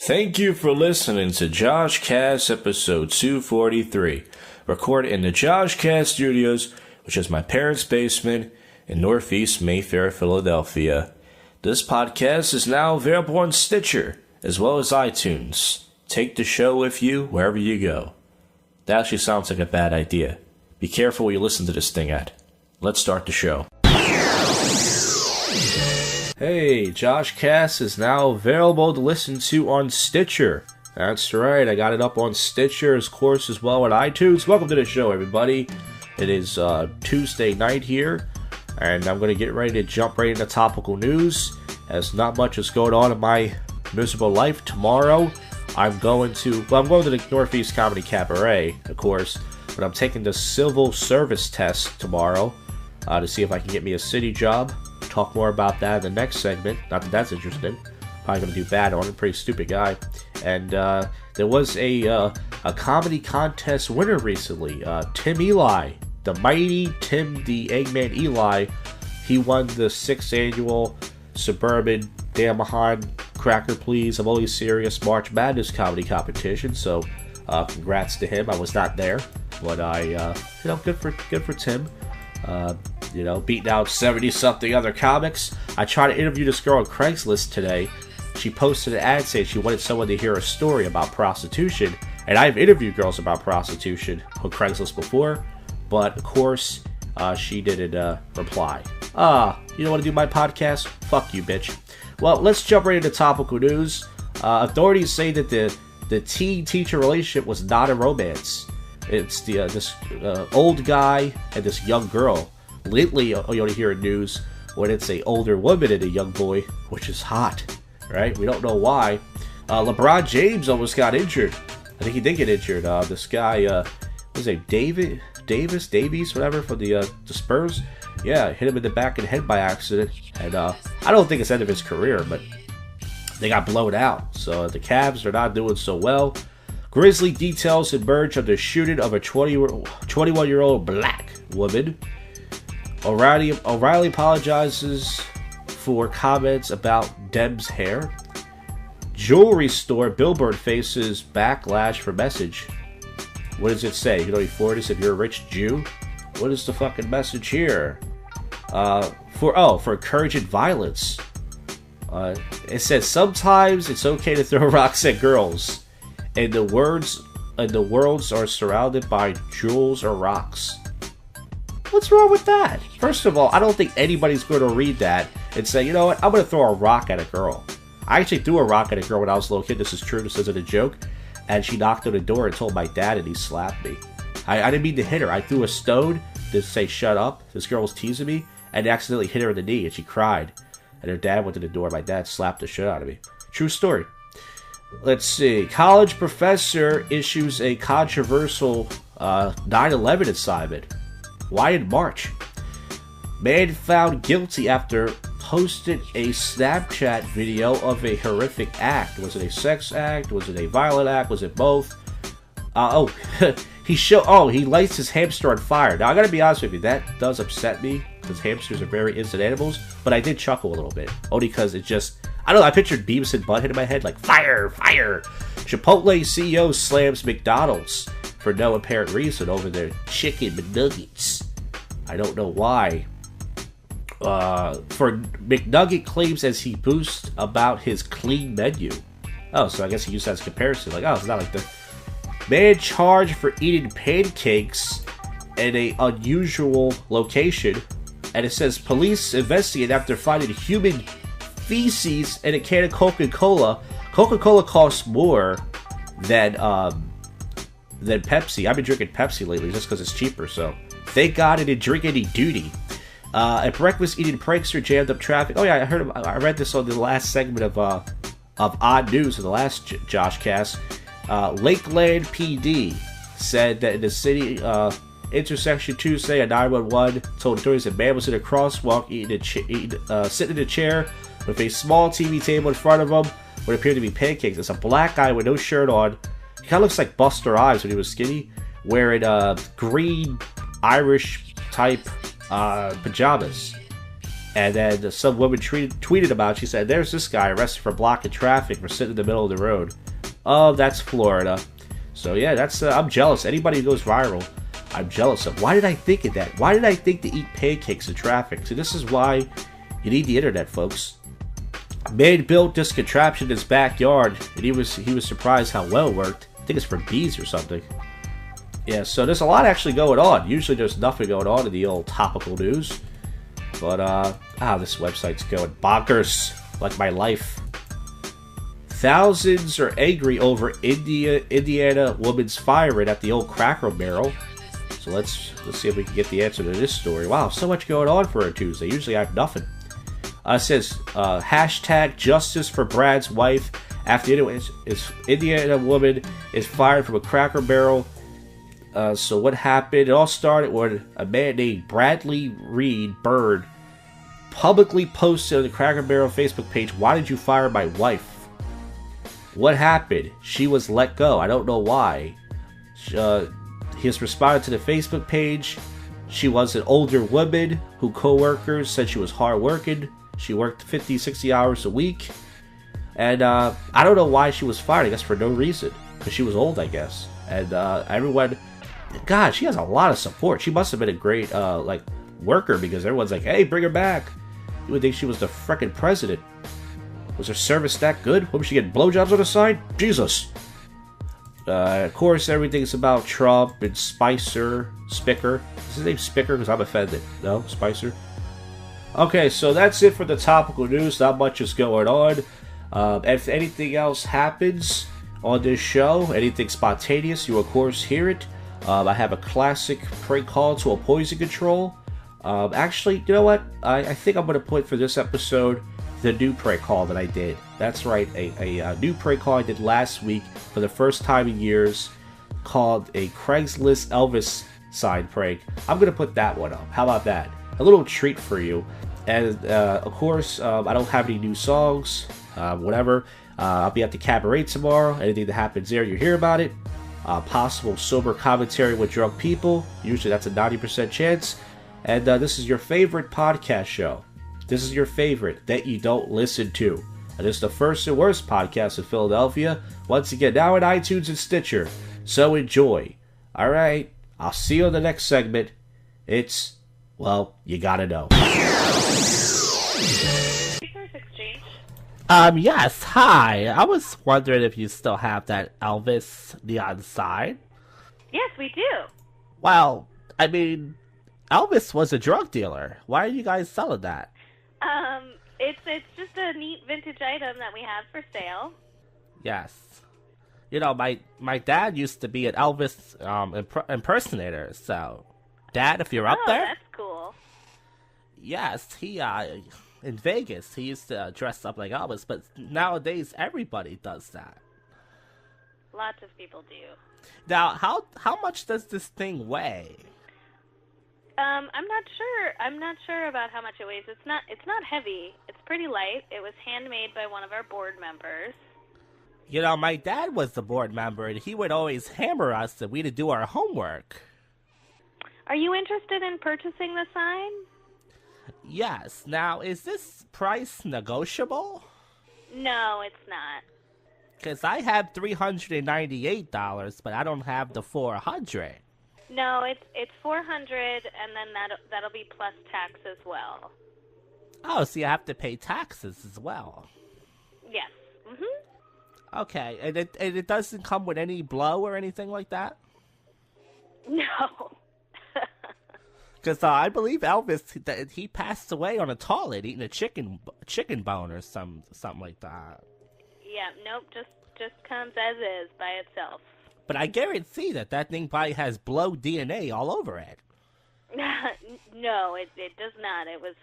Thank you for listening to JoshCast episode 243, recorded in the JoshCast studios, which is my parents' basement in Northeast Mayfair, Philadelphia. This podcast is now available on Stitcher, as well as iTunes. Take the show with you wherever you go. That actually sounds like a bad idea. Be careful what you listen to this thing at. Let's start the show. Hey, JoshCast is now available to listen to on Stitcher. That's right, I got it up on Stitcher, of course, as well on iTunes. Welcome to the show, everybody. It is Tuesday night here, and I'm going to get ready to jump right into topical news, as not much is going on in my miserable life. Tomorrow, I'm going to the Northeast Comedy Cabaret, of course, but I'm taking the civil service test tomorrow to see if I can get me a city job. Talk more about that in the next segment. Not that that's interesting. Probably gonna do bad on it. Pretty stupid guy. And there was a comedy contest winner recently. Tim Eli, the mighty Tim the Eggman Eli. He won the 6th annual Suburban Damahan Cracker Please I'm Only Serious March Madness comedy competition. So congrats to him. I was not there, but good for Tim. Beating out 70-something other comics. I tried to interview this girl on Craigslist today. She posted an ad saying she wanted someone to hear a story about prostitution. And I've interviewed girls about prostitution on Craigslist before, but of course, she didn't reply. You don't want to do my podcast? Fuck you, bitch. Well, let's jump right into topical news. Authorities say that the teen-teacher relationship was not a romance. It's this old guy and this young girl. Lately, you only hear in news when it's a older woman and a young boy, which is hot, right? We don't know why. LeBron James almost got injured. I think he did get injured. This guy, what was it, Davies, whatever, from the Spurs? Yeah, hit him in the back of the head by accident. And I don't think it's the end of his career, but they got blown out. So the Cavs are not doing so well. Grisly details emerge of the shooting of a 21-year-old black woman. O'Reilly apologizes for comments about Deb's hair. Jewelry store billboard faces backlash for message. What does it say? You can only afford this if you're a rich Jew? What is the fucking message here? For encouraging violence. It says sometimes it's okay to throw rocks at girls, and the worlds are surrounded by jewels or rocks. What's wrong with that? First of all, I don't think anybody's going to read that and say, you know what, I'm going to throw a rock at a girl. I actually threw a rock at a girl when I was a little kid. This is true. This isn't a joke. And she knocked on the door and told my dad, and he slapped me. I didn't mean to hit her. I threw a stone to say shut up. This girl was teasing me and accidentally hit her in the knee, and she cried. And her dad went to the door. My dad slapped the shit out of me. True story. Let's see. College professor issues a controversial 9/11 assignment. Why in March? Man found guilty after posted a Snapchat video of a horrific act. Was it a sex act? Was it a violent act? Was it both? He lights his hamster on fire. Now I gotta be honest with you, that does upset me because hamsters are very innocent animals. But I did chuckle a little bit, only because it just, I don't know. I pictured Beavis and Butthead in my head, like fire, fire. Chipotle CEO slams McDonald's for no apparent reason over their chicken McNuggets. I don't know why. For McNugget claims as he boasts about his clean menu. Oh, so I guess he used that as a comparison. Like, oh, it's not like the man charged for eating pancakes in an unusual location. And it says police investigate after finding human feces in a can of Coca-Cola. Coca-Cola costs more than Pepsi. I've been drinking Pepsi lately just because it's cheaper, so thank God I didn't drink any duty. A breakfast eating prankster jammed up traffic. Oh yeah, I read this on the last segment of Odd News in the last JoshCast. Lakeland PD said that in the city intersection Tuesday, a 911 told authorities a man was in a crosswalk sitting in a chair with a small TV table in front of him what appeared to be pancakes. It's a black guy with no shirt on. He kind of looks like Buster Rhymes when he was skinny, wearing green Irish type pajamas. And then some woman tweeted about it. She said, there's this guy arrested for blocking traffic for sitting in the middle of the road. Oh, that's Florida. So yeah, that's I'm jealous. Anybody who goes viral, I'm jealous of. Why did I think of that? Why did I think to eat pancakes in traffic? See, this is why you need the internet, folks. Man built this contraption in his backyard, and he was surprised how well it worked. I think it's for bees or something. Yeah, so there's a lot actually going on. Usually there's nothing going on in the old topical news. But, this website's going bonkers, like my life. Thousands are angry over Indiana woman's firing at the old Cracker Barrel. So let's see if we can get the answer to this story. Wow, so much going on for a Tuesday. Usually I have nothing. It says, hashtag justice for Brad's wife after Indiana woman is fired from a Cracker Barrel. So what happened? It all started when a man named Bradley Reed Bird publicly posted on the Cracker Barrel Facebook page, "Why did you fire my wife?" What happened? She was let go. I don't know why. He has responded to the Facebook page. She was an older woman who co-workers said she was hard-working. She worked 50, 60 hours a week. And I don't know why she was fired. I guess for no reason. Because she was old, I guess. And everyone... God, she has a lot of support. She must have been a great, worker, because everyone's like, hey, bring her back. You would think she was the frickin' president. Was her service that good? What, was she getting blowjobs on the side? Jesus. Of course, everything's about Trump and Spicer. Is his name Spicker? Because I'm offended. No? Spicer? Okay, so that's it for the topical news. Not much is going on. If anything else happens on this show, anything spontaneous, you of course hear it. I have a classic prank call to a poison control. Actually, you know what? I think I'm going to put for this episode the new prank call that I did. That's right, a new prank call I did last week for the first time in years, called a Craigslist Elvis Sign prank. I'm going to put that one up. How about that? A little treat for you. And of course, I don't have any new songs, whatever. I'll be at the Cabaret tomorrow. Anything that happens there, you hear about it. Possible sober commentary with drunk people. Usually that's a 90% chance. And this is your favorite podcast show. This is your favorite that you don't listen to. And it's the first and worst podcast in Philadelphia. Once again, now in iTunes and Stitcher. So enjoy. Alright, I'll see you on the next segment. It's, well, you gotta know. Yes, hi. I was wondering if you still have that Elvis neon sign. Yes, we do. Well, I mean, Elvis was a drug dealer. Why are you guys selling that? It's just a neat vintage item that we have for sale. Yes. You know, my dad used to be an Elvis impersonator, so... Dad, if you're up there... Oh, that's cool. Yes, he, in Vegas, he used to dress up like Elvis, but nowadays everybody does that. Lots of people do. Now, how much does this thing weigh? I'm not sure about how much it weighs. It's not heavy. It's pretty light. It was handmade by one of our board members. You know, my dad was the board member, and he would always hammer us that we to do our homework. Are you interested in purchasing the sign? Yes. Now, is this price negotiable? No, it's not. Because I have $398, but I don't have the $400. No, it's $400, and then that'll be plus tax as well. Oh, so you have to pay taxes as well. Yes. Mhm. Okay, and it doesn't come with any blow or anything like that? No. Because I believe Elvis, he passed away on a toilet eating a chicken bone or something like that. Yeah, nope, just comes as is by itself. But I guarantee that thing probably has blow DNA all over it. No, it does not. It was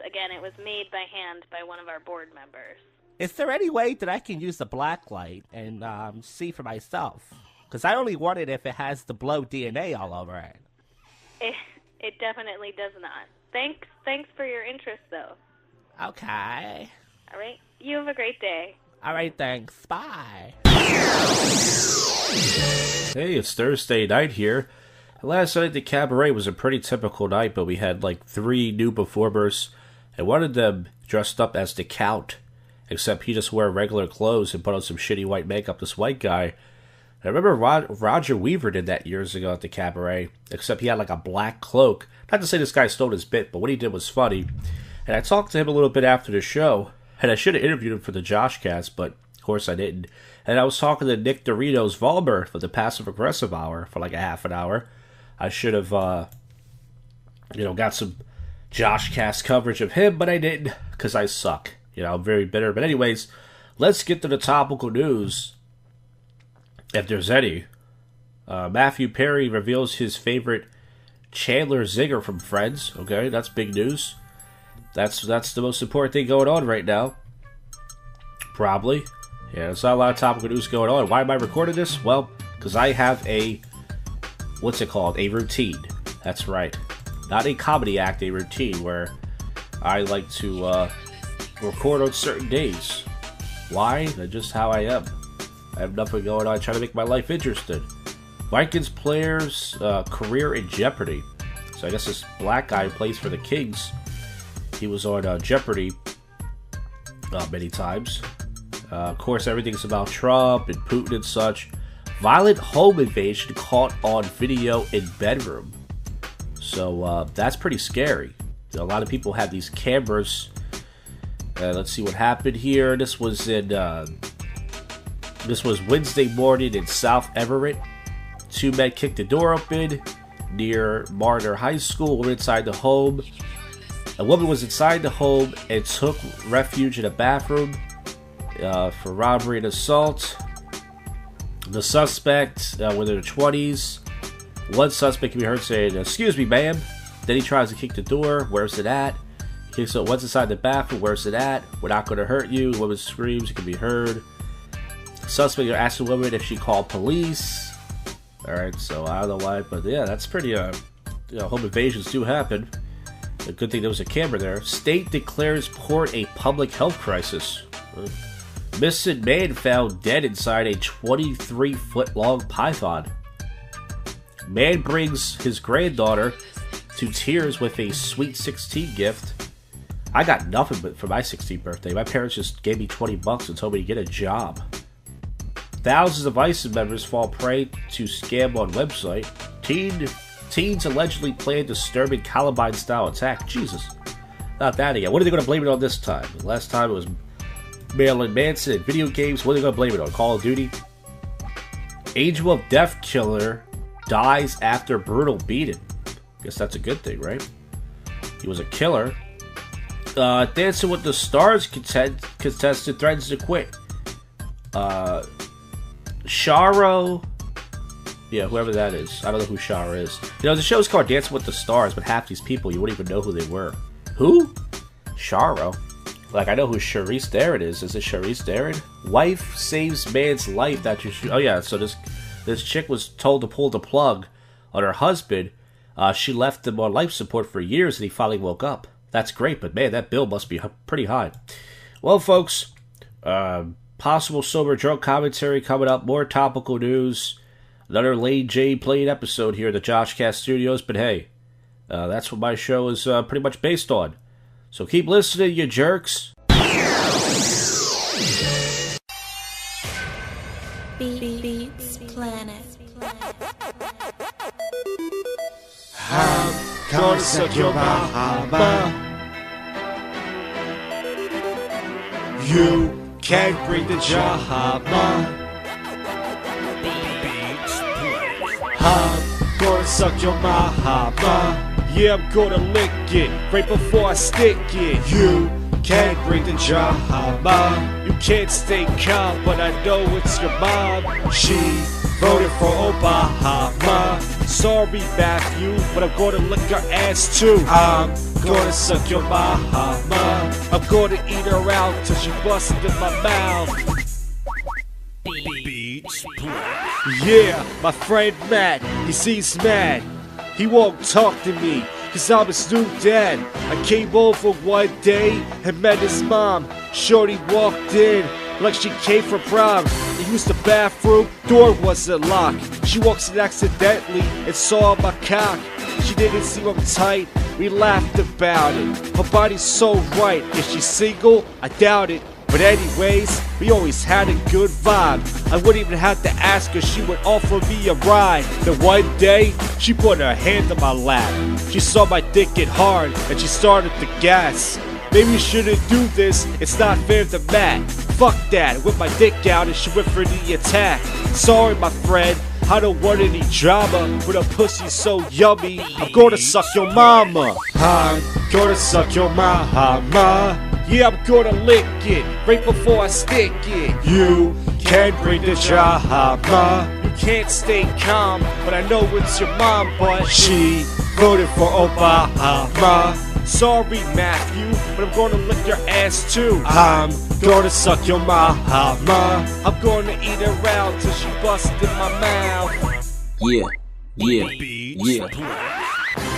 made by hand by one of our board members. Is there any way that I can use the black light and see for myself? Because I only want it if it has the blow DNA all over it. It definitely does not. Thanks for your interest, though. Okay. All right. You have a great day. All right, thanks. Bye. Hey, it's Thursday night here. Last night at the Cabaret was a pretty typical night, but we had like 3 new performers and one of them dressed up as the Count, except he just wore regular clothes and put on some shitty white makeup, this white guy. I remember Roger Weaver did that years ago at the Cabaret, except he had like a black cloak. Not to say this guy stole his bit, but what he did was funny. And I talked to him a little bit after the show, and I should have interviewed him for the JoshCast, but of course I didn't. And I was talking to Nick Doritos Valber for the Passive Aggressive Hour for like a half an hour. I should have, got some JoshCast coverage of him, but I didn't, because I suck. I'm very bitter. But anyways, let's get to the topical news, if there's any. Matthew Perry reveals his favorite Chandler Zinger from Friends. Okay, that's big news. That's the most important thing going on right now. Probably. Yeah, there's not a lot of topical news going on. Why am I recording this? Well, because I have a routine. That's right. Not a comedy act, a routine where I like to record on certain days. Why? That's just how I am. I have nothing going on. I try to make my life interesting. Vikings player's career in jeopardy. So I guess this black guy plays for the Kings. He was on Jeopardy many times. Of course, everything's about Trump and Putin and such. Violent home invasion caught on video in bedroom. So that's pretty scary. A lot of people have these cameras. Let's see what happened here. This was Wednesday morning in South Everett. Two men kicked the door open near Martyr High School. A woman inside the home. A woman was inside the home and took refuge in a bathroom for robbery and assault. The suspect were in their 20s. One suspect can be heard saying, "Excuse me, ma'am." Then he tries to kick the door. Where's it at? He kicks it once inside the bathroom. Where's it at? We're not going to hurt you. The woman screams. It can be heard. The suspect asked the woman if she called police. Alright, so I don't know why, but yeah, that's pretty, home invasions do happen. A good thing there was a camera there. State declares port a public health crisis. Missing man found dead inside a 23-foot-long python. Man brings his granddaughter to tears with a sweet 16 gift. I got nothing but for my 16th birthday. My parents just gave me $20 and told me to get a job. Thousands of ISIS members fall prey to scam on website. Teens allegedly planned disturbing Columbine-style attack. Jesus. Not that again. What are they going to blame it on this time? Last time it was Marilyn Manson and video games. What are they going to blame it on? Call of Duty? Angel of Death killer dies after brutal beating. Guess that's a good thing, right? He was a killer. Dancing with the Stars contestant threatens to quit. Sharo. Yeah, whoever that is. I don't know who Sharo is. The show's called Dancing with the Stars, but half these people, you wouldn't even know who they were. Who? Sharo. Like, I know who Charisse Theron is. Is it Charisse Theron? Wife saves man's life after oh yeah, so this chick was told to pull the plug on her husband. She left him on life support for years and he finally woke up. That's great, but man, that bill must be pretty high. Well, folks, possible sober drunk commentary coming up, more topical news, another Lane J Played episode here at the JoshCast Studios, but hey, that's what my show is pretty much based on. So keep listening, you jerks. Beats Planet. I'm gonna suck your mama. You can't bring the drama. I'm gonna suck your mama. Yeah, I'm gonna lick it right before I stick it. You can't bring the drama. You can't stay calm, but I know it's your mom. She voted for Obama. Sorry, Matthew, but I'm gonna lick her ass too. I'm gonna suck your mama. I'm gonna eat her out till she busts in my mouth. Yeah, my friend Matt, he seems mad. He won't talk to me, cause I'm his new dad. I came over one day and met his mom. Shorty walked in like she came from prom. They used the bathroom, door wasn't locked. She walks in accidentally and saw my cock. She didn't see I'm tight, we laughed about it. Her body's so right, is she single? I doubt it. But anyways, we always had a good vibe. I wouldn't even have to ask her, she would offer me a ride. Then one day, she put her hand on my lap. She saw my dick get hard, and she started to gas. Maybe we shouldn't do this, it's not fair to Matt. Fuck that, whip my dick out and she went for the attack. Sorry my friend, I don't want any drama, but her pussy's so yummy, I'm gonna suck your mama. I'm gonna suck your mama. Yeah, I'm gonna lick it right before I stick it. You can't bring the drama. You can't stay calm, but I know it's your mom, but she voted for Obama. Sorry, Matthew, but I'm gonna lick your ass too. I'm gonna suck your mama. I'm gonna eat her out till she busted my mouth. Yeah.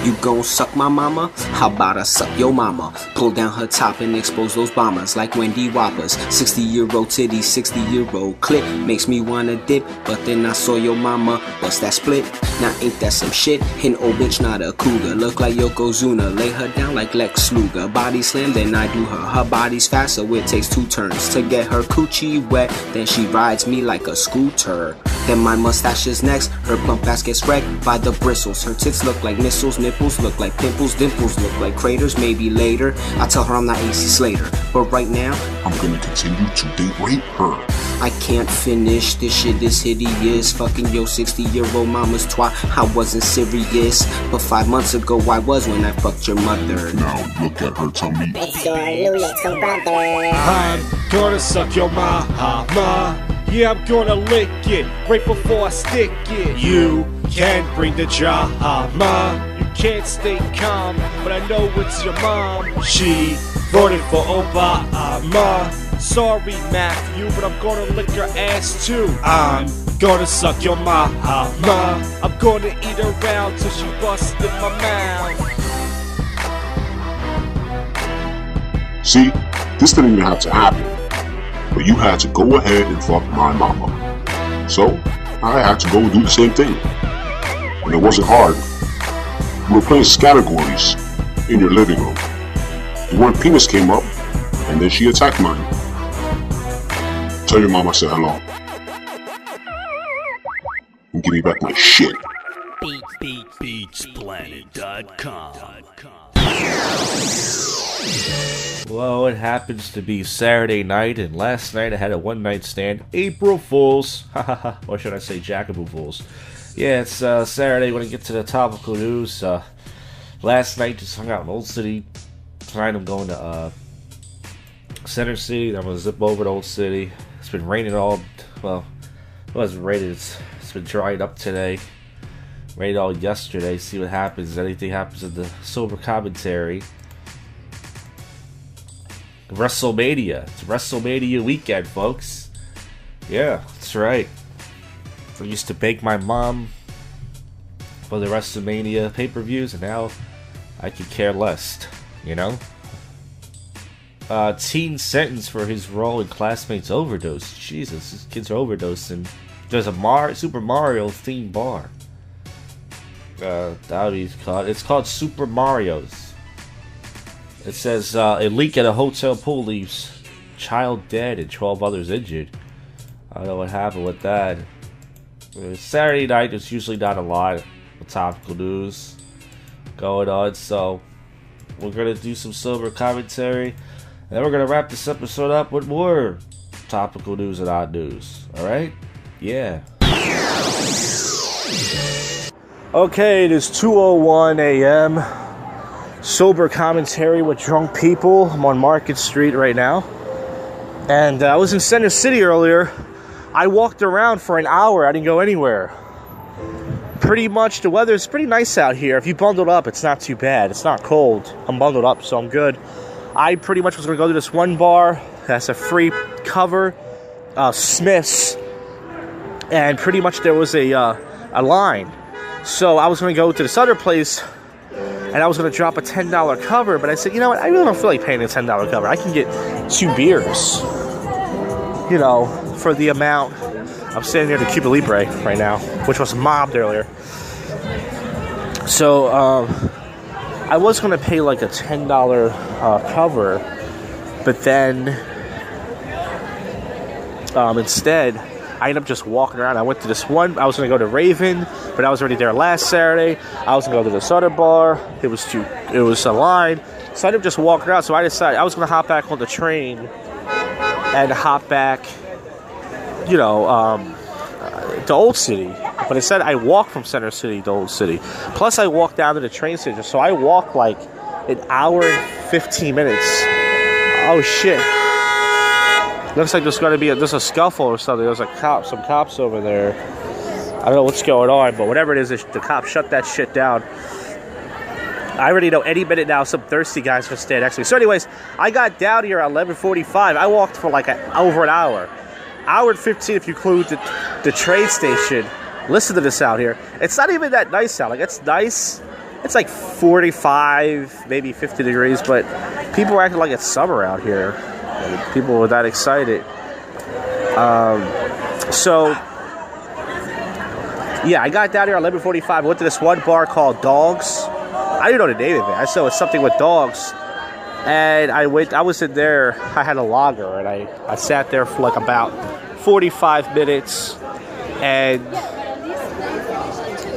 You gon' suck my mama? How about I suck your mama? Pull down her top and expose those bombers like Wendy Whoppers. 60-year-old titties, 60-year-old clip. Makes me wanna dip, but then I saw your mama. What's that split? Now ain't that some shit? An old bitch, not a cougar. Look like Yokozuna, lay her down like Lex Luger. Body slam, then I do her. Her body's fast, so it takes 2 turns to get her coochie wet. Then she rides me like a scooter. Then my mustache is next. Her plump ass gets wrecked by the bristles. Her tits look like missiles, nipples look like pimples, dimples look like craters. Maybe later, I tell her I'm not AC Slater. But right now, I'm gonna continue to date rape her. I can't finish, this shit is hideous. Fucking your 60-year-old mama's twat. I wasn't serious, but 5 months ago I was when I fucked your mother. Now look at her tummy. It's your new little brother. I'm gonna suck your mama. Yeah, I'm gonna lick it right before I stick it. You can't bring the drama. You can't stay calm, but I know it's your mom. She voted for Obama. Sorry, Matthew, but I'm gonna lick your ass too. I'm gonna suck your mama. I'm gonna eat her out till she busted my mouth. See, this didn't even have to happen. But you had to go ahead and fuck my mama. So, I had to go and do the same thing. And it wasn't hard. We were playing categories in your living room. The word penis came up, and then she attacked mine. Tell your mom I said hello. And give me back my shit. Beatsplanet.com. Well, it happens to be Saturday night, and last night I had a one-night stand. April Fools. Or should I say Jackaboo Fools. Yeah, it's Saturday when I get to the topical news. Last night just hung out in Old City. Tonight I'm going to Center City. I'm going to zip over to Old City. It's been raining all... Well, it wasn't raining. It's been dried up today. Rained all yesterday. See what happens. Anything happens in the sober commentary. WrestleMania. It's WrestleMania weekend, folks. Yeah, that's right. I used to bake my mom for the WrestleMania pay-per-views, and now I could care less, you know? Teen sentenced for his role in Classmates Overdose. Jesus, these kids are overdosing. There's a Super Mario themed bar. It's called Super Mario's. It says, a leak at a hotel pool leaves child dead and 12 others injured. I don't know what happened with that. Saturday night, there's usually not a lot of topical news going on, so we're going to do some sober commentary, and then we're going to wrap this episode up with more topical news and odd news. Alright? Yeah. Okay, it is 2:01 a.m. Sober commentary with drunk people. I'm on Market Street right now. And I was in Center City earlier. I walked around for an hour. I didn't go anywhere. Pretty much the weather's pretty nice out here. If you bundled up, it's not too bad. It's not cold. I'm bundled up, so I'm good. I pretty much was going to go to this one bar that's a free cover, Smith's. And pretty much there was a line. So I was going to go to this other place, and I was going to drop a $10 cover, but I said, you know what, I really don't feel like paying a $10 cover. I can get 2 beers, you know, for the amount. I'm standing near the Cuba Libre right now, which was mobbed earlier. So, I was going to pay like a $10 cover, but then instead I ended up just walking around. I went to this one. I was going to go to Raven, but I was already there last Saturday. I was going to go to this other bar. It was a line. So I ended up just walking around. So I decided I was going to hop back on the train and hop back, to Old City. But instead, I walked from Center City to Old City. Plus, I walked down to the train station. So I walked like an hour and 15 minutes. Oh, shit. Looks like there's going to be a scuffle or something. There's some cops over there. I don't know what's going on, but whatever it is, the cops shut that shit down. I already know any minute now some thirsty guys will stand next to me. So anyways, I got down here at 11:45. I walked for like over an hour. Hour and 15 if you include the train station. Listen to this out here. It's not even that nice out. Like, it's nice. It's like 45, maybe 50 degrees, but people are acting like it's summer out here. People were that excited. Yeah, I got down here at 11:45. Went to this one bar called Dogs. I didn't know the name of it. I saw it's something with dogs. And I was in there. I had a lager, and I sat there for like about 45 minutes. And,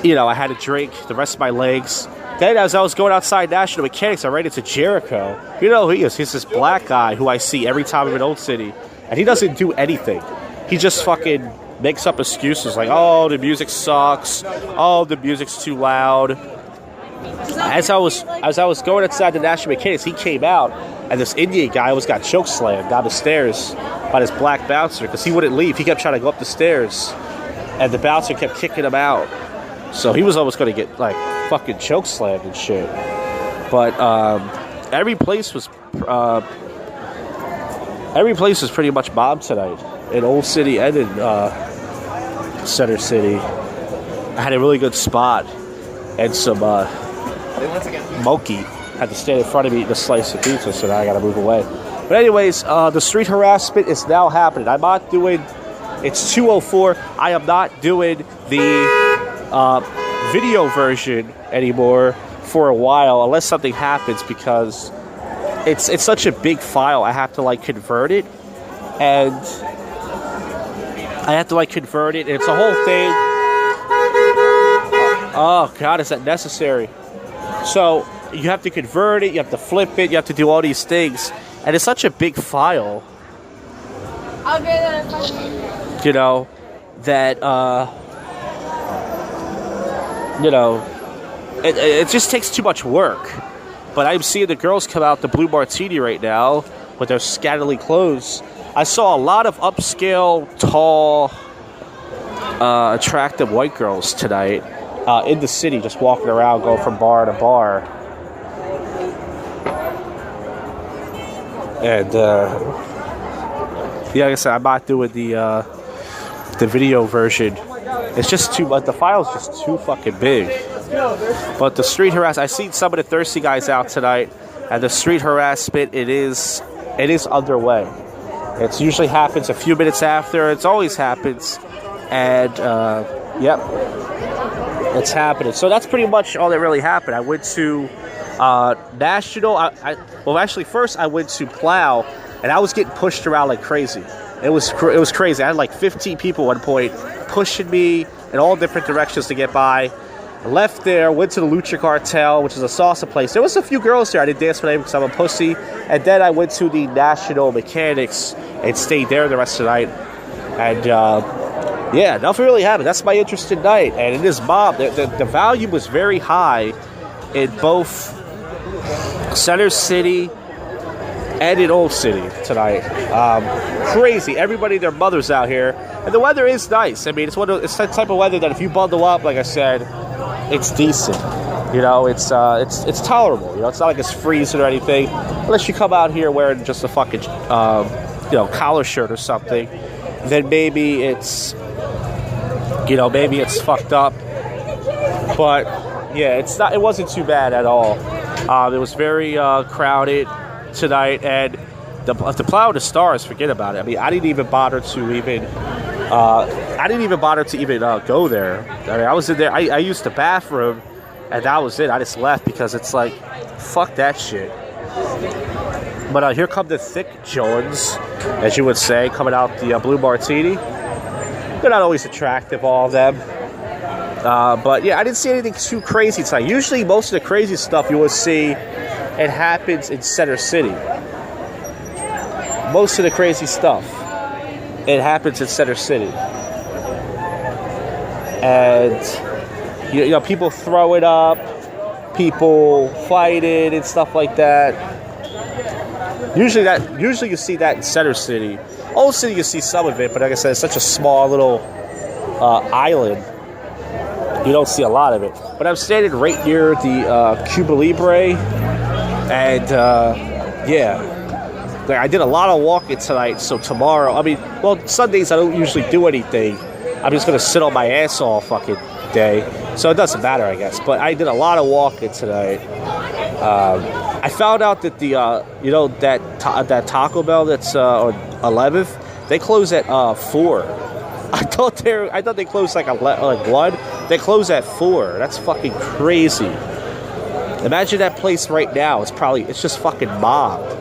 I had a drink the rest of my legs. Then as I was going outside National Mechanics, I ran into Jericho. You know who he is? He's this black guy who I see every time I'm in Old City. And he doesn't do anything. He just fucking makes up excuses like, oh, the music sucks. Oh, the music's too loud. As I was going inside the National Mechanics, he came out, and this Indian guy almost got chokeslammed down the stairs by this black bouncer because he wouldn't leave. He kept trying to go up the stairs, and the bouncer kept kicking him out. So he was almost going to get like fucking chokeslammed and shit. But every place was pretty much mobbed tonight in Old City and in Center City. I had a really good spot, and some Moki had to stand in front of me eating a slice of pizza, so now I gotta move away. But anyways, the street harassment is now happening. I'm not doing, it's 2:04. I am not doing the video version anymore for a while, unless something happens, because it's such a big file. I have to like convert it, and it's a whole thing. Oh God, is that necessary? So you have to convert it, you have to flip it, you have to do all these things, and it's such a big file. That it just takes too much work. But I'm seeing the girls come out the Blue Martini right now with their scantily clothes. I saw a lot of upscale, tall, attractive white girls tonight in the city, just walking around, going from bar to bar. And like I said, I'm not doing the video version. It's just too much. The file's just too fucking big. But the street harassment, I seen some of the thirsty guys out tonight, and the street harassment, it is underway. It usually happens a few minutes after. It always happens, and yep, it's happening. So that's pretty much all that really happened. I went to National. First I went to Plow, and I was getting pushed around like crazy. It was crazy. I had like 15 people at one point pushing me in all different directions to get by. I left there, went to the Lucha Cartel, which is a salsa place. There was a few girls there. I didn't dance with them because I'm a pussy. And then I went to the National Mechanics and stayed there the rest of the night. And yeah, nothing really happened. That's my interesting night. And it is mob. The volume was very high in both Center City and in Old City tonight. Crazy. Everybody, their mothers out here. And the weather is nice. I mean, it's that type of weather that if you bundle up, like I said, it's decent. It's tolerable. It's not like it's freezing or anything. Unless you come out here wearing just a fucking, collar shirt or something. Then maybe it's fucked up. But yeah, it wasn't too bad at all. It was very crowded tonight, and the Plow of the Stars, forget about it. I mean, I didn't even bother to even go there. I mean, I was in there. I used the bathroom, and that was it. I just left because it's like fuck that shit. But here come the thick Jones, as you would say, coming out the Blue Martini. They're not always attractive, all of them. But yeah, I didn't see anything too crazy tonight. Usually most of the crazy stuff you will see, it happens in Center City. Most of the crazy stuff, it happens in Center City. And, you know, people throw it up, people fight it and stuff like that. Usually you see that in Center City. Old City you see some of it, but like I said, it's such a small little island. You don't see a lot of it. But I'm standing right near the Cuba Libre, and yeah, like I did a lot of walking tonight. So tomorrow, I mean, well, Sundays I don't usually do anything. I'm just gonna sit on my ass all fucking day, so it doesn't matter, I guess. But I did a lot of walking tonight. I found out that the you know, that Taco Bell that's on 11th, they close at 4. I thought they closed like 1. They close at 4. That's fucking crazy. Imagine that place right now. It's just fucking mobbed.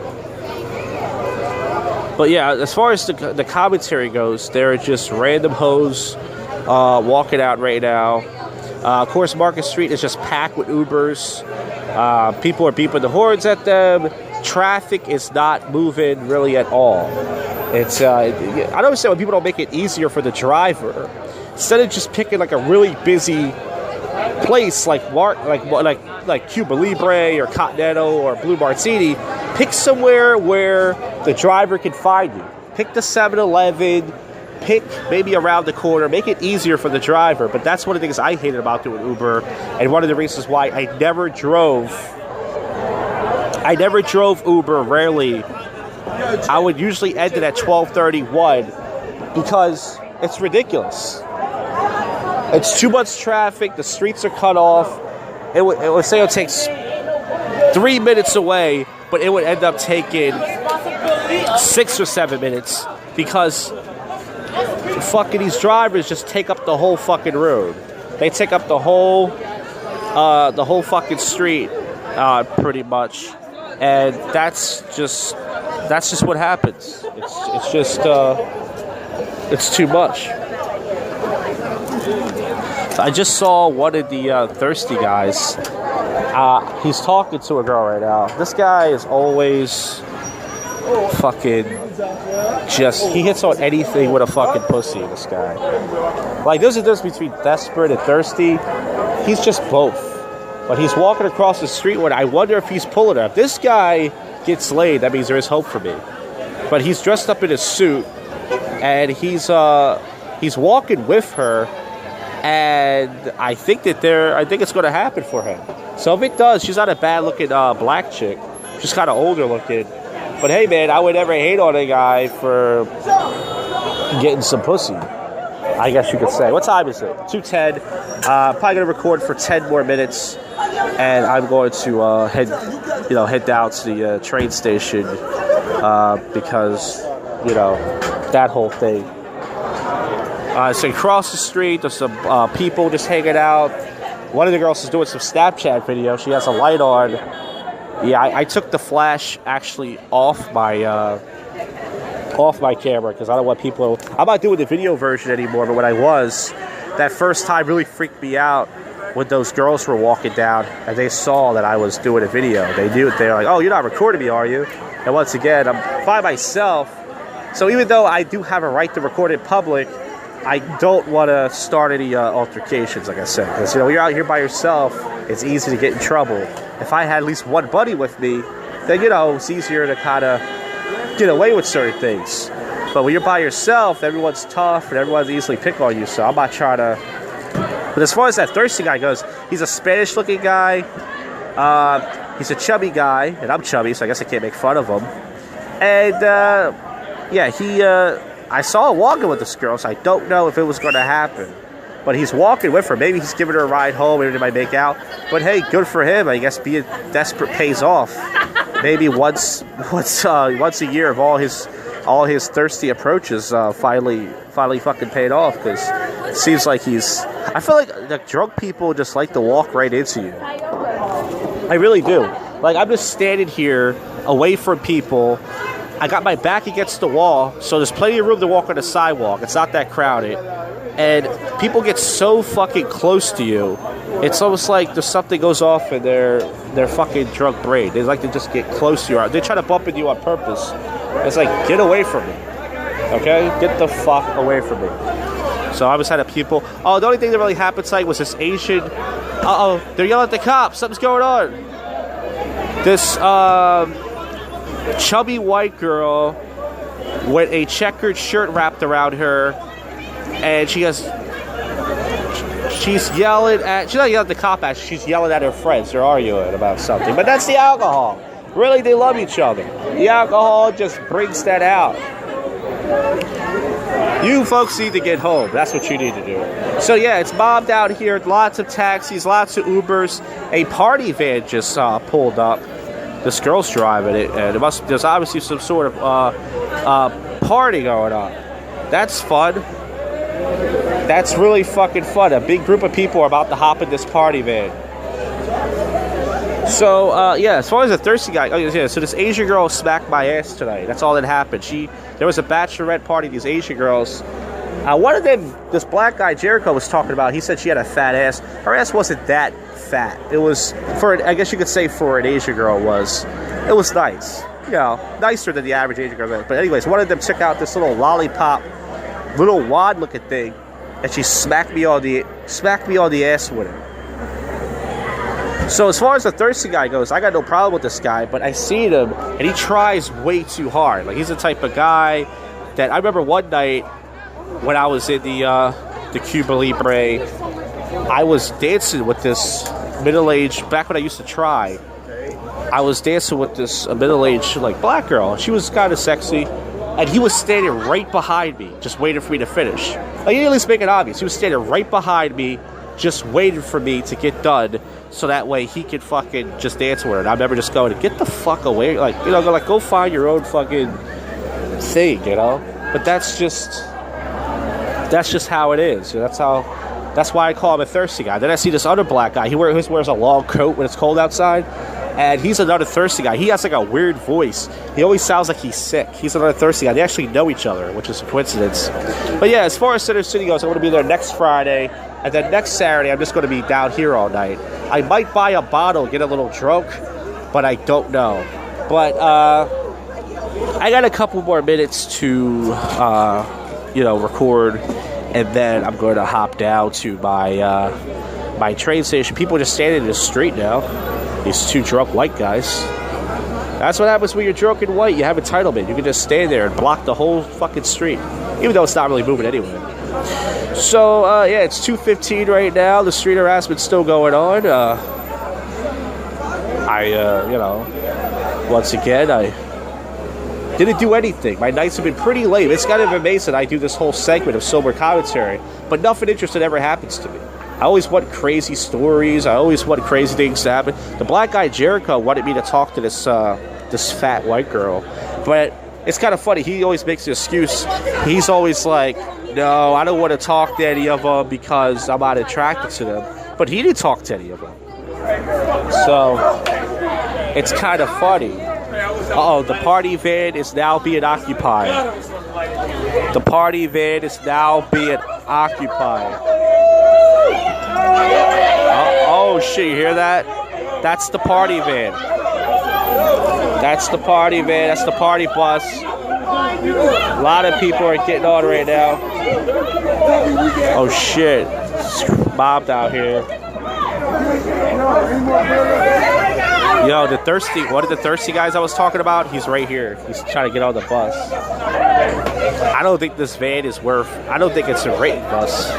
But yeah, as far as the commentary goes, there are just random hoes walking out right now. Of course, Market Street is just packed with Ubers. People are beeping the horns at them. Traffic is not moving really at all. It's I don't understand why people don't make it easier for the driver. Instead of just picking like a really busy place like Cuba Libre or Continental or Blue Martini, pick somewhere where the driver can find you. Pick the 7-Eleven. Pick maybe around the corner. Make it easier for the driver. But that's one of the things I hated about doing Uber, and one of the reasons why I never drove Uber. Rarely. I would usually end it at 12:31 because it's ridiculous. It's too much traffic. The streets are cut off. It would say it takes 3 minutes away, but it would end up taking 6 or 7 minutes because fucking these drivers just take up the whole fucking road. They take up the whole fucking street, pretty much, and that's just what happens. It's just it's too much. So I just saw one of the thirsty guys. He's talking to a girl right now. This guy is always fucking he hits on anything with a fucking pussy, this guy. Like, there's a difference between desperate and thirsty. He's just both. But he's walking across the street when I wonder if he's pulling her. If this guy gets laid, that means there is hope for me. But he's dressed up in a suit, and he's walking with her, and I think it's going to happen for him. So if it does, she's not a bad-looking black chick. She's kind of older looking. But hey, man, I would never hate on a guy for getting some pussy, I guess you could say. What time is it? 2:10. Probably going to record for 10 more minutes, and I'm going to head down to the train station because, you know, that whole thing. So across the street, there's some people just hanging out. One of the girls is doing some Snapchat video. She has a light on. Yeah, I took the flash actually off my camera because I don't want people. I'm not doing the video version anymore, but when I was, that first time really freaked me out when those girls were walking down and they saw that I was doing a video. They knew it. They were like, "Oh, you're not recording me, are you?" And once again, I'm by myself. So even though I do have a right to record in public, I don't want to start any altercations, like I said. Because, you know, when you're out here by yourself, it's easy to get in trouble. If I had at least one buddy with me, then, you know, it's easier to kind of get away with certain things. But when you're by yourself, everyone's tough and everyone's easily pick on you. So I'm not trying to... But as far as that thirsty guy goes, he's a Spanish-looking guy. He's a chubby guy, and I'm chubby, so I guess I can't make fun of him. And, yeah, I saw him walking with this girl, so I don't know if it was going to happen. But he's walking with her. Maybe he's giving her a ride home. Maybe they might make out. But hey, good for him. I guess being desperate pays off. Maybe once a year of all his thirsty approaches finally fucking paid off. Because it seems like I feel like drunk people just like to walk right into you. I really do. Like, I'm just standing here away from people. I got my back against the wall, so there's plenty of room to walk on the sidewalk. It's not that crowded. And people get so fucking close to you. It's almost like there's something goes off in their fucking drunk brain. They like to just get close to you. They try to bump into you on purpose. It's like, get away from me. Okay? Get the fuck away from me. So I was had a people. Oh, the only thing that really happened tonight was this Asian. They're yelling at the cops. Something's going on. This chubby white girl with a checkered shirt wrapped around her, and she's yelling at. She's not yelling at the cop. She's yelling at her friends. They're arguing about something. But that's the alcohol. Really, they love each other. The alcohol just brings that out. You folks need to get home. That's what you need to do. So yeah, it's mobbed out here. Lots of taxis, lots of Ubers. A party van just pulled up. This girl's driving it, and there's obviously some sort of party going on. That's fun. That's really fucking fun. A big group of people are about to hop in this party van. So, yeah, as far as the thirsty guy, so this Asian girl smacked my ass tonight. That's all that happened. There was a bachorette party, these Asian girls. One of them, this black guy, Jericho, was talking about, he said she had a fat ass. Her ass wasn't that fat. It was, I guess you could say for an Asian girl, it was nice. You know, nicer than the average Asian girl. But anyways, one of them took out this little lollipop, little wad-looking thing, and she smacked me on the ass with it. So as far as the thirsty guy goes, I got no problem with this guy, but I seen him, and he tries way too hard. Like, he's the type of guy that I remember one night when I was in the Cuba Libre, I was dancing with this middle-aged, back when I used to try, I was dancing with this middle-aged, like, black girl. She was kind of sexy, and he was standing right behind me, just waiting for me to finish. Like, he didn't at least make it obvious. He was standing right behind me, just waiting for me to get done, so that way he could fucking just dance with her. And I remember just going, get the fuck away, like, you know, go find your own fucking thing, you know. But that's just how it is. You know, that's why I call him a thirsty guy. Then I see this other black guy. He wears a long coat when it's cold outside, and he's another thirsty guy. He has like a weird voice. He always sounds like he's sick. He's another thirsty guy. They actually know each other, which is a coincidence. But yeah, as far as Center City goes, I'm going to be there next Friday. And then next Saturday, I'm just going to be down here all night. I might buy a bottle, get a little drunk, but I don't know. But I got a couple more minutes to, record, and then I'm going to hop down to my train station. People are just standing in the street now. These two drunk white guys. That's what happens when you're drunk and white. You have entitlement. You can just stand there and block the whole fucking street, even though it's not really moving anyway. So, yeah, it's 2:15 right now. The street harassment's still going on. Once again, I didn't do anything. My nights have been pretty lame. It's kind of amazing I do this whole segment of sober commentary, but nothing interesting ever happens to me. I always want crazy stories. I always want crazy things to happen. The black guy, Jericho, wanted me to talk to this fat white girl, but it's kind of funny. He always makes an excuse. He's always like, no, I don't want to talk to any of them because I'm not attracted to them. But he didn't talk to any of them. So, it's kind of funny. Uh-oh, the party van is now being occupied. The party van is now being occupied. Oh, shit, you hear that? That's the party van. That's the party van. That's the party bus. A lot of people are getting on right now. Oh shit. Mobbed out here. Yo, one of the thirsty guys I was talking about, he's right here. He's trying to get on the bus. I don't think this van is I don't think it's a rating bus.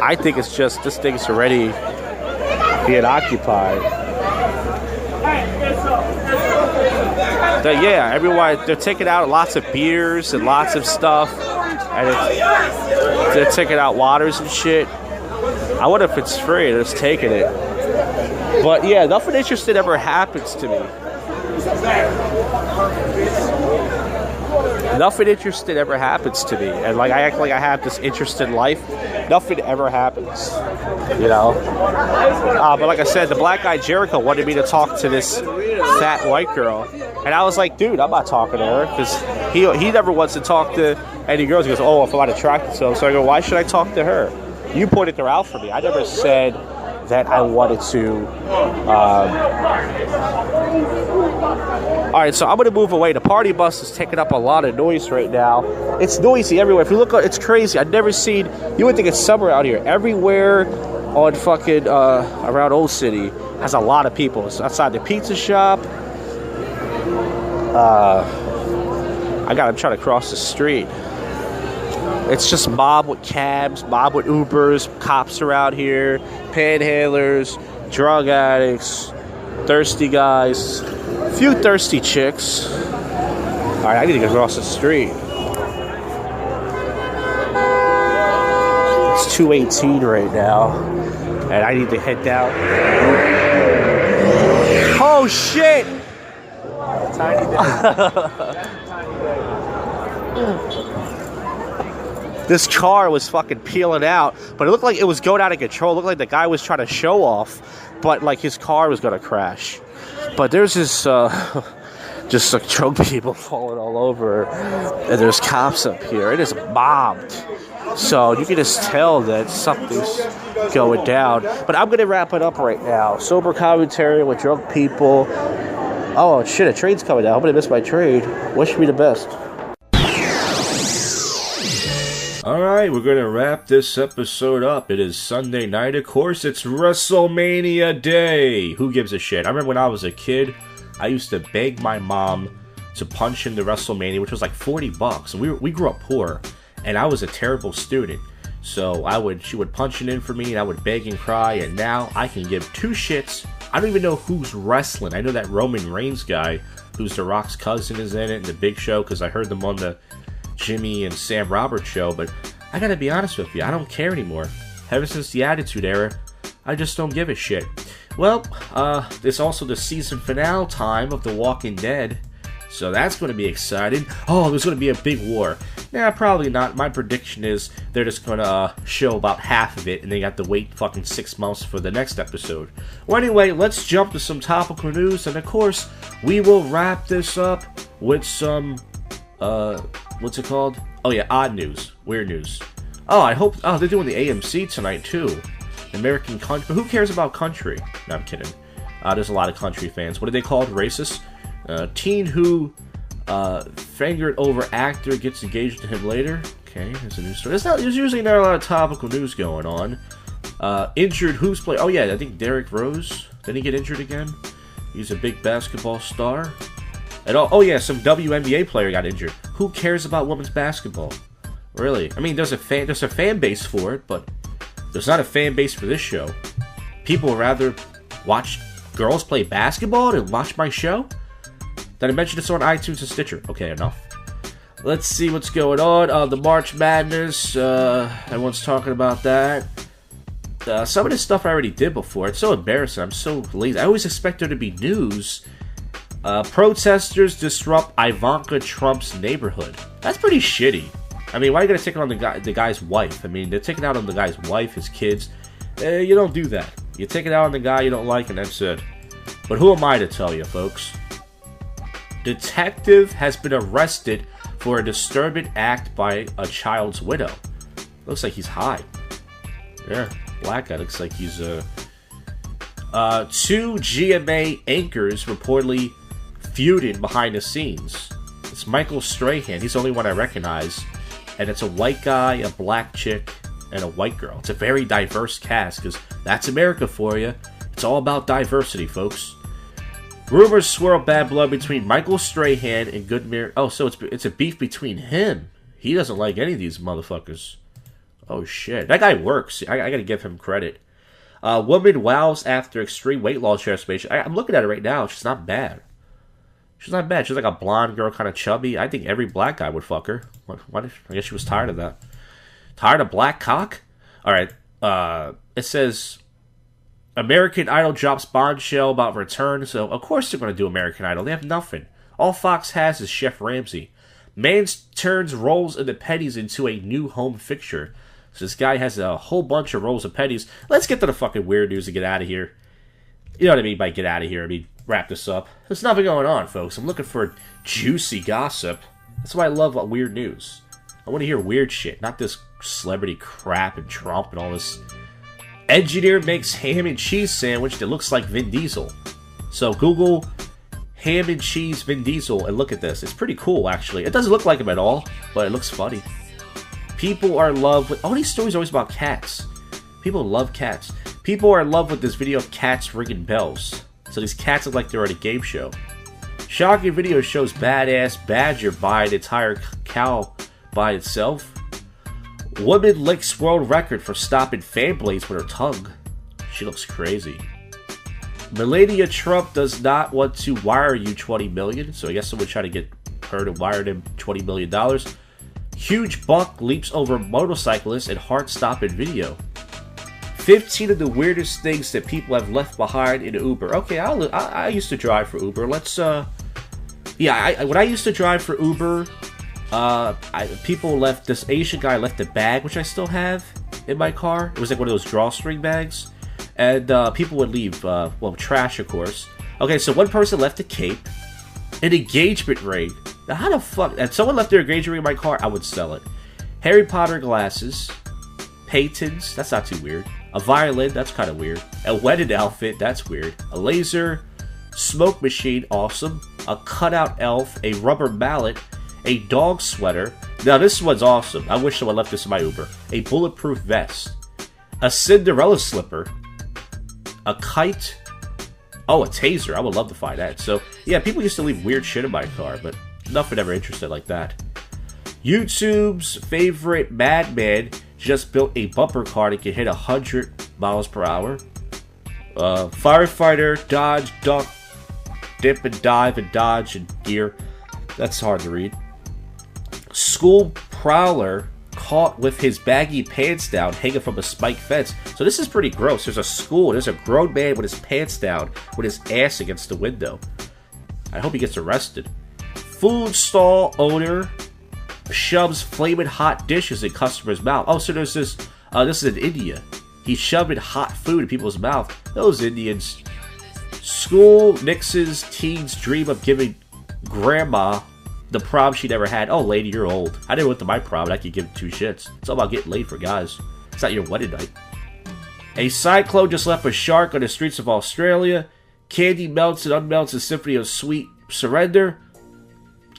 I think it's just, this thing's already being occupied. Yeah, everyone, they're taking out lots of beers and lots of stuff, and they're taking out waters and shit. I wonder if it's free. They're just taking it. But yeah, nothing interesting ever happens to me. Nothing interesting ever happens to me, and like I act like I have this interesting life. Nothing ever happens, you know. But like I said, the black guy Jericho wanted me to talk to this fat white girl, and I was like, dude, I'm not talking to her because he never wants to talk to any girls. He goes, oh, if I'm not attracted to them, so I go, why should I talk to her? You pointed her out for me. I never said that I wanted to. All right, so I'm gonna move away. The party bus is taking up a lot of noise right now. It's noisy everywhere. If you look, it's crazy. I've never seen. You would think it's summer out here. Everywhere on fucking around Old City has a lot of people. It's outside the pizza shop. I'm trying to cross the street. It's just mob with cabs, mob with Ubers, cops are out here, panhandlers, drug addicts, thirsty guys, a few thirsty chicks. All right, I need to go across the street. It's 2:18 right now, and I need to head down. Oh shit! Tiny day. This car was fucking peeling out, but it looked like it was going out of control. It looked like the guy was trying to show off, but like his car was gonna crash. But there's this just like drunk people falling all over, and there's cops up here. It is mobbed, so you can just tell that something's going down. But I'm gonna wrap it up right now. Sober commentary with drunk people. Oh shit, a train's coming down. I'm gonna miss my train. Wish me the best. Alright, we're going to wrap this episode up. It is Sunday night, of course. It's WrestleMania Day. Who gives a shit? I remember when I was a kid, I used to beg my mom to punch into WrestleMania, which was like $40. And we grew up poor, and I was a terrible student. So she would punch it in for me, and I would beg and cry, and now I can give two shits. I don't even know who's wrestling. I know that Roman Reigns guy, who's The Rock's cousin, is in it, and the Big Show, because I heard them on the Jimmy and Sam Roberts show, but I gotta be honest with you, I don't care anymore. Ever since the Attitude Era, I just don't give a shit. Well, there's also the season finale time of The Walking Dead, so that's going to be exciting. Oh, there's going to be a big war. Nah, probably not. My prediction is they're just going to show about half of it, and they got to wait fucking 6 months for the next episode. Well, anyway, let's jump to some topical news, and of course, we will wrap this up with some, what's it called? Oh yeah, odd news, weird news. Oh, they're doing the AMC tonight too. American country, but who cares about country? No, I'm kidding. There's a lot of country fans. What are they called? Racist? Teen who fingered over actor gets engaged to him later. Okay, there's a news story. There's usually not a lot of topical news going on. Injured Who's player? Oh yeah, I think Derrick Rose. Didn't he get injured again? He's a big basketball star. Oh yeah, some WNBA player got injured. Who cares about women's basketball? Really? I mean, there's a fan base for it, but there's not a fan base for this show. People would rather watch girls play basketball than watch my show? Did I mention this on iTunes and Stitcher? Okay, enough. Let's see what's going on. The March Madness. Everyone's talking about that. Some of this stuff I already did before. It's so embarrassing. I'm so lazy. I always expect there to be news. Protesters disrupt Ivanka Trump's neighborhood. That's pretty shitty. I mean, why are you gonna take it on the guy's wife? I mean, they're taking it out on the guy's wife, his kids. You don't do that. You take it out on the guy you don't like, and that's it. But who am I to tell you, folks? Detective has been arrested for a disturbing act by a child's widow. Looks like he's high. Yeah, black guy. Looks like he's two GMA anchors reportedly feuding behind the scenes. It's Michael Strahan. He's the only one I recognize. And it's a white guy, a black chick, and a white girl. It's a very diverse cast, because that's America for you. It's all about diversity, folks. Rumors swirl bad blood between Michael Strahan and Goodmere. Oh, so it's a beef between him. He doesn't like any of these motherfuckers. Oh, shit. That guy works. I gotta give him credit. Woman wows after extreme weight loss transformation. I'm looking at her right now. She's not bad. She's not bad. She's like a blonde girl, kind of chubby. I think every black guy would fuck her. What if, I guess she was tired of that. Tired of black cock? Alright. It says American Idol drops bombshell about return. So, of course they're going to do American Idol. They have nothing. All Fox has is Chef Ramsay. Man turns rolls of the pennies into a new home fixture. So this guy has a whole bunch of rolls of pennies. Let's get to the fucking weird news and get out of here. You know what I mean by get out of here? I mean, wrap this up. There's nothing going on, folks. I'm looking for juicy gossip. That's why I love weird news. I want to hear weird shit, not this celebrity crap and Trump and all this. Engineer makes ham and cheese sandwich that looks like Vin Diesel. So Google ham and cheese Vin Diesel and look at this. It's pretty cool, actually. It doesn't look like him at all, but it looks funny. People are in love with... all these stories are always about cats. People love cats. People are in love with this video of cats ringing bells. So these cats look like they're at a game show. Shocking video shows badass badger buy an entire cow by itself. Woman licks world record for stopping fan blades with her tongue. She looks crazy. Melania Trump does not want to wire you $20 million, so I guess someone tried to get her to wire them $20 million. Huge buck leaps over motorcyclist in heart-stopping video. 15 of the weirdest things that people have left behind in Uber. Okay, I used to drive for Uber. Let's when I used to drive for Uber, people left. This Asian guy left a bag, which I still have in my car. It was like one of those drawstring bags, and people would leave trash, of course. Okay, so one person left a cape, an engagement ring. Now, how the fuck? If someone left their engagement ring in my car, I would sell it. Harry Potter glasses, Peytons. That's not too weird. A violin. That's kind of weird. A wedded outfit. That's weird. A laser smoke machine. Awesome. A cutout elf. A rubber mallet. A dog sweater. Now this one's awesome. I wish someone left this in my Uber. A bulletproof vest. A Cinderella slipper. A kite. Oh, a taser. I would love to find that. So, yeah, people used to leave weird shit in my car, but nothing ever interested like that. YouTube's favorite madman just built a bumper car that can hit 100 miles per hour. Firefighter, dodge, duck, dip and dive and dodge and gear. That's hard to read. School prowler caught with his baggy pants down hanging from a spike fence. So this is pretty gross. There's a school. There's a grown man with his pants down with his ass against the window. I hope he gets arrested. Food stall owner shoves flaming hot dishes in customer's mouth. Oh, so there's this. This is in India. He's shoving hot food in people's mouth. Those Indians. School nixes teens dream of giving grandma the prom she never had. Oh, lady, you're old. I never went to my prom, and I could give two shits. It's all about getting laid for guys. It's not your wedding night. A cyclone just left a shark on the streets of Australia. Candy melts and unmelts a symphony of sweet surrender.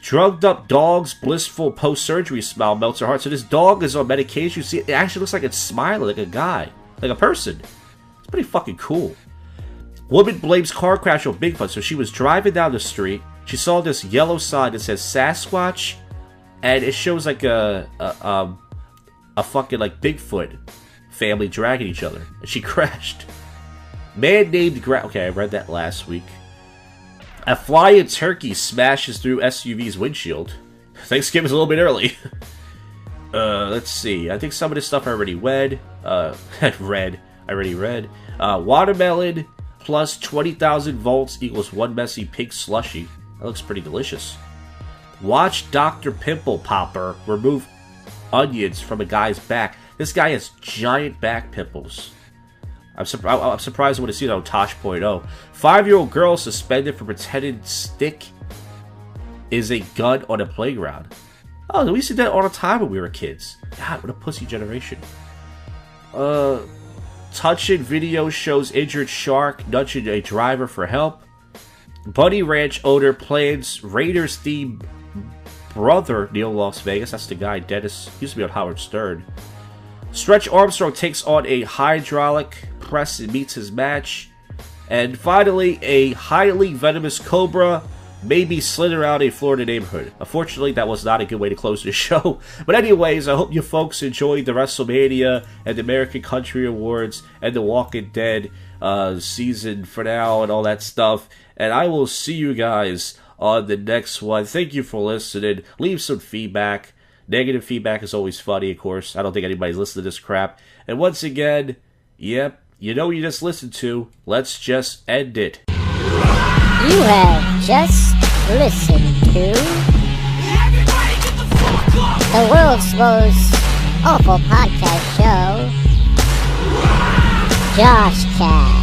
Drugged up dog's blissful post-surgery smile melts her heart. So this dog is on medication. You see, it actually looks like it's smiling, like a guy, like a person. It's pretty fucking cool. Woman blames car crash on Bigfoot. So she was driving down the street. She saw this yellow sign that says Sasquatch, and it shows like a fucking like Bigfoot family dragging each other. And she crashed. Man named okay, I read that last week. A flying turkey smashes through SUV's windshield. Thanksgiving's a little bit early. Let's see. I think some of this stuff I already read. I already read. Watermelon plus 20,000 volts equals one messy pink slushy. That looks pretty delicious. Watch Dr. Pimple Popper remove onions from a guy's back. This guy has giant back pimples. I'm surprised when I see that on Tosh.0. 5-year-old girl suspended for pretending stick is a gun on a playground. Oh, we used to do that all the time when we were kids. God, what a pussy generation. Touching video shows injured shark nudging a driver for help. Bunny Ranch owner plans Raiders theme brother Neil Las Vegas. That's the guy Dennis used to be on Howard Stern. Stretch Armstrong takes on a hydraulic press and meets his match. And finally, a highly venomous cobra may be slithering around a Florida neighborhood. Unfortunately, that was not a good way to close the show. But anyways, I hope you folks enjoyed the WrestleMania and the American Country Awards and the Walking Dead season finale and all that stuff. And I will see you guys on the next one. Thank you for listening. Leave some feedback. Negative feedback is always funny, of course. I don't think anybody's listening to this crap. And once again, yep, you know what you just listened to. Let's just end it. You have just listened to... The world's most awful podcast show, JoshCast.